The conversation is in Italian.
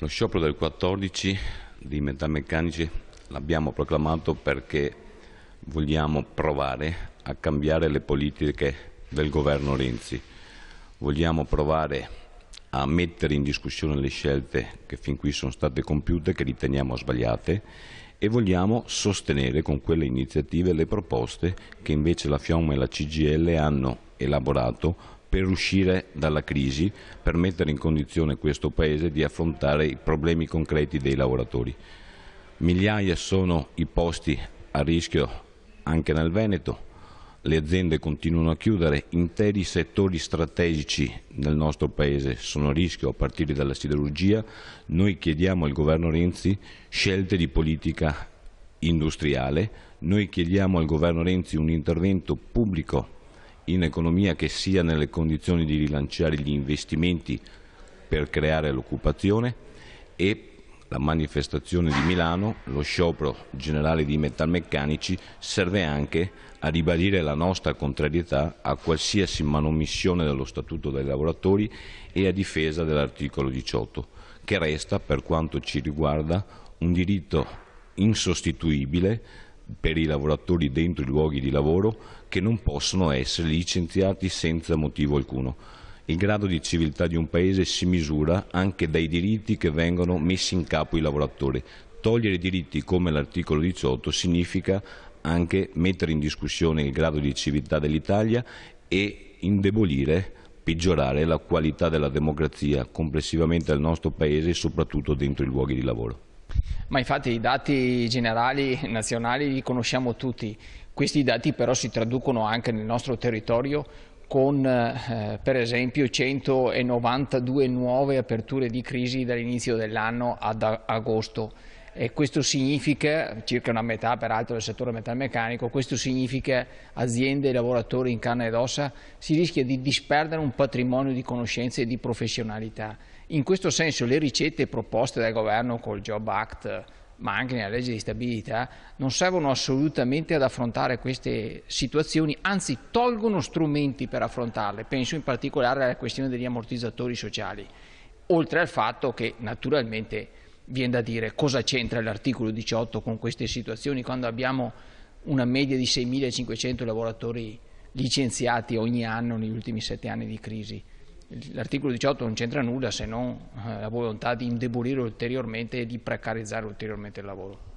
Lo sciopero del 14 dei metalmeccanici l'abbiamo proclamato perché vogliamo provare a cambiare le politiche del governo Renzi. Vogliamo provare a mettere in discussione le scelte che fin qui sono state compiute, che riteniamo sbagliate, e vogliamo sostenere con quelle iniziative le proposte che invece la FIOM e la CGIL hanno elaborato per uscire dalla crisi, per mettere in condizione questo Paese di affrontare i problemi concreti dei lavoratori. Migliaia sono i posti a rischio anche nel Veneto, le aziende continuano a chiudere, interi settori strategici nel nostro Paese sono a rischio a partire dalla siderurgia. Noi chiediamo al governo Renzi scelte di politica industriale, noi chiediamo al governo Renzi un intervento pubblico in economia che sia nelle condizioni di rilanciare gli investimenti per creare l'occupazione, e la manifestazione di Milano, lo sciopero generale di metalmeccanici, serve anche a ribadire la nostra contrarietà a qualsiasi manomissione dello Statuto dei lavoratori e a difesa dell'articolo 18, che resta, per quanto ci riguarda, un diritto insostituibile per i lavoratori dentro i luoghi di lavoro, che non possono essere licenziati senza motivo alcuno. Il grado di civiltà di un Paese si misura anche dai diritti che vengono messi in capo ai lavoratori. Togliere diritti come l'articolo 18 significa anche mettere in discussione il grado di civiltà dell'Italia e indebolire, peggiorare la qualità della democrazia complessivamente del nostro Paese e soprattutto dentro i luoghi di lavoro. Ma infatti i dati generali nazionali li conosciamo tutti, questi dati però si traducono anche nel nostro territorio con per esempio 192 nuove aperture di crisi dall'inizio dell'anno ad agosto. E questo significa, circa una metà peraltro del settore metalmeccanico, questo significa aziende e lavoratori in carne ed ossa, si rischia di disperdere un patrimonio di conoscenze e di professionalità. In questo senso le ricette proposte dal governo col Job Act, ma anche nella legge di stabilità, non servono assolutamente ad affrontare queste situazioni, anzi tolgono strumenti per affrontarle. Penso in particolare alla questione degli ammortizzatori sociali, oltre al fatto che naturalmente viene da dire cosa c'entra l'articolo 18 con queste situazioni quando abbiamo una media di 6.500 lavoratori licenziati ogni anno negli ultimi 7 anni di crisi. L'articolo 18 non c'entra nulla se non la volontà di indebolire ulteriormente e di precarizzare ulteriormente il lavoro.